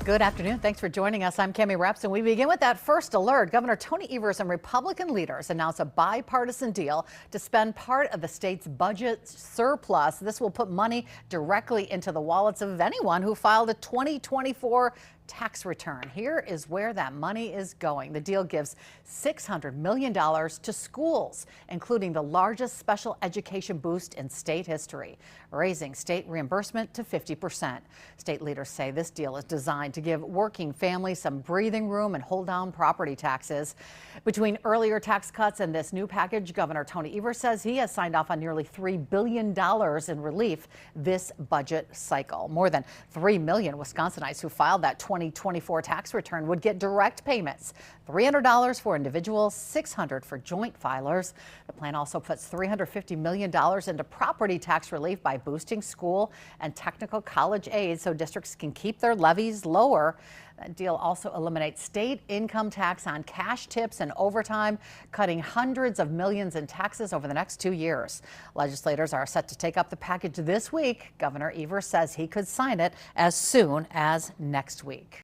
Good afternoon. Thanks for joining us. I'm Cami Rapson. We begin with that first alert. Governor Tony Evers and Republican leaders announced a bipartisan deal to spend part of the state's budget surplus. This will put money directly into the wallets of anyone who filed a 2024 tax return. Here is where that money is going. The deal gives $600 million to schools, including the largest special education boost in state history, raising state reimbursement to 50%. State leaders say this deal is designed to give working families some breathing room and hold down property taxes. Between earlier tax cuts and this new package, Governor Tony Evers says he has signed off on nearly $3 billion in relief this budget cycle. More than 3 million Wisconsinites who filed that 2024 tax return would get direct payments, $300 for individuals, $600 for joint filers. The plan also puts $350 million into property tax relief by boosting school and technical college aid so districts can keep their levies lower. That deal also eliminates state income tax on cash tips and overtime, cutting hundreds of millions in taxes over the next 2 years. Legislators are set to take up the package this week. Governor Evers says he could sign it as soon as next week.